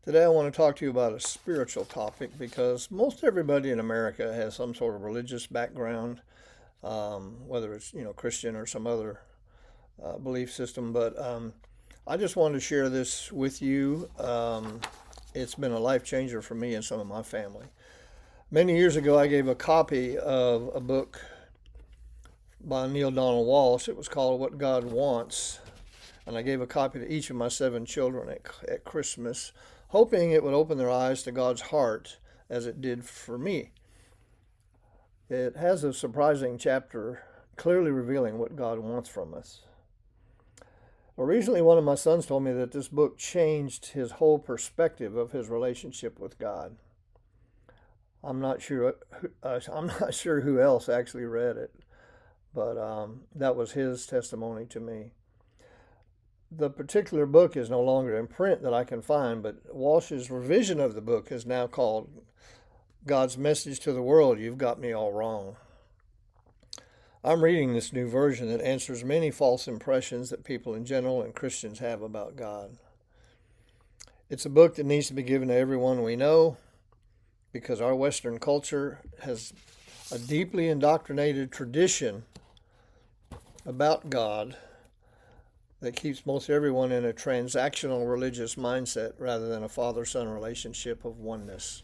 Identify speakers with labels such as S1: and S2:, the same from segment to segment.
S1: Today I want to talk to you about a spiritual topic because most everybody in America has some sort of religious background, whether it's Christian or some other belief system. But I just wanted to share this with you. It's been a life changer for me and some of my family. Many years ago, I gave a copy of a book by Neil Donald Walsh. It was called What God Wants, and I gave a copy to each of my 7 children at Christmas, hoping it would open their eyes to God's heart as it did for me. It has a surprising chapter clearly revealing what God wants from us. Well, recently, one of my sons told me that this book changed his whole perspective of his relationship with God. I'm not sure. I'm not sure who else actually read it, but that was his testimony to me. The particular book is no longer in print that I can find, but Walsh's revision of the book is now called God's Message to the World, You've Got Me All Wrong. I'm reading this new version that answers many false impressions that people in general and Christians have about God. It's a book that needs to be given to everyone we know because our Western culture has a deeply indoctrinated tradition about God that keeps most everyone in a transactional religious mindset rather than a father-son relationship of oneness.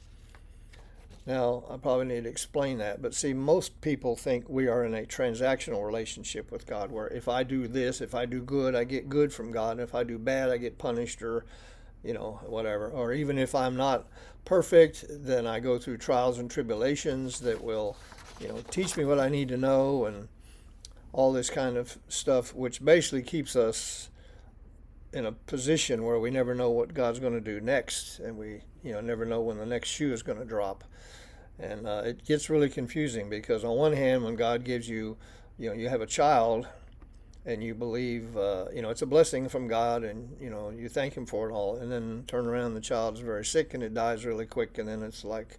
S1: Now, I probably need to explain that, but see, most people think we are in a transactional relationship with God, where if I do this, if I do good, I get good from God, and if I do bad, I get punished or, whatever. Or even if I'm not perfect, then I go through trials and tribulations that will, teach me what I need to know and all this kind of stuff, which basically keeps us in a position where we never know what God's going to do next, and we never know when the next shoe is going to drop. And it gets really confusing because on one hand, when God gives you, you have a child and you believe, it's a blessing from God, and you thank Him for it all, and then turn around, the child is very sick and it dies really quick, and then it's like,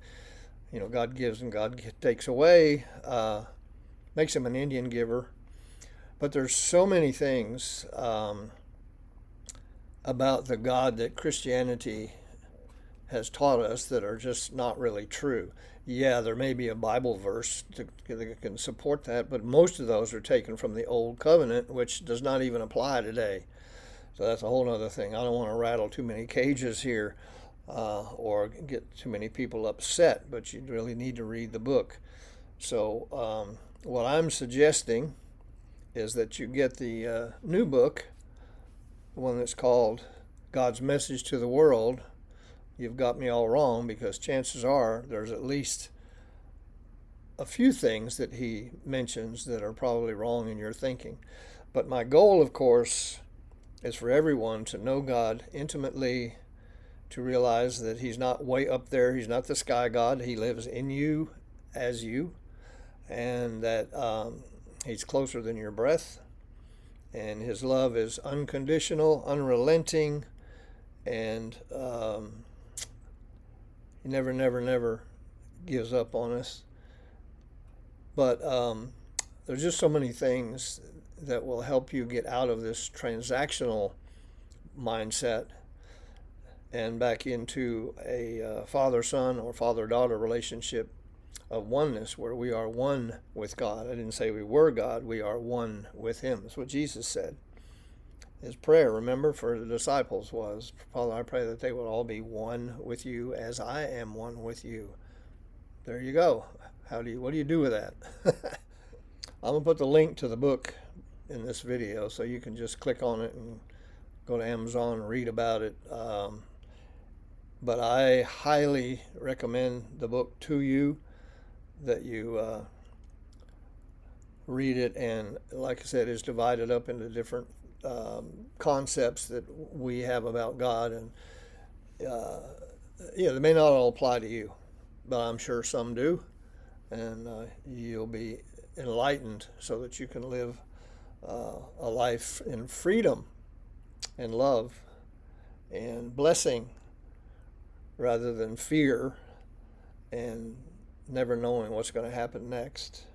S1: God gives and God takes away, makes him an Indian giver. But there's so many things about the God that Christianity has taught us that are just not really true. Yeah, there may be a Bible verse that can support that, but most of those are taken from the Old Covenant, which does not even apply today. So that's a whole other thing. I don't want to rattle too many cages here or get too many people upset, but you really need to read the book. So what I'm suggesting is that you get the new book, the one that's called God's Message to the World, You've Got Me All Wrong, because chances are there's at least a few things that he mentions that are probably wrong in your thinking. But my goal, of course, is for everyone to know God intimately, to realize that He's not way up there, He's not the sky God, He lives in you as you, and that He's closer than your breath, and His love is unconditional, unrelenting, and He never, never, never gives up on us. But there's just so many things that will help you get out of this transactional mindset and back into a father-son or father-daughter relationship of oneness, where we are one with God. I didn't say we were God, we are one with Him. That's what Jesus said. His prayer, remember, for the disciples was, Father, I pray that they will all be one with you as I am one with you. There you go. What do you do with that? I'm going to put the link to the book in this video so you can just click on it and go to Amazon and read about it. But I highly recommend the book to you, that you read it, and like I said, it's divided up into different concepts that we have about God, and they may not all apply to you, but I'm sure some do, and you'll be enlightened so that you can live a life in freedom and love and blessing rather than fear and never knowing what's going to happen next.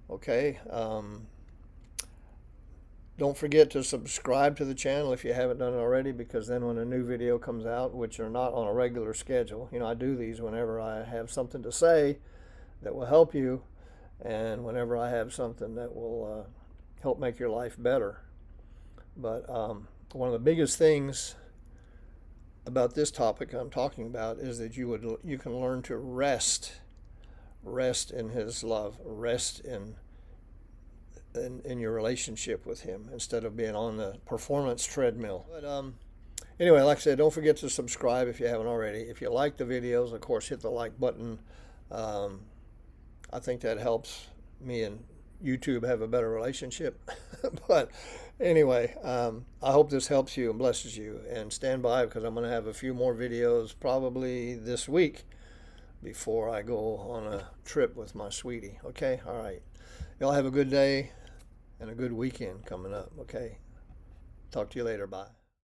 S1: Okay? Don't forget to subscribe to the channel if you haven't done it already, because then when a new video comes out, which are not on a regular schedule, I do these whenever I have something to say that will help you, and whenever I have something that will help make your life better. But one of the biggest things about this topic I'm talking about is that you can learn to rest in His love, rest in your relationship with Him, instead of being on the performance treadmill. But anyway, like I said, don't forget to subscribe if you haven't already. If you like the videos, of course, hit the like button. I think that helps me and YouTube have a better relationship. But anyway, I hope this helps you and blesses you. And stand by, because I'm going to have a few more videos probably this week before I go on a trip with my sweetie. Okay? All right. Y'all have a good day and a good weekend coming up. Okay? Talk to you later. Bye.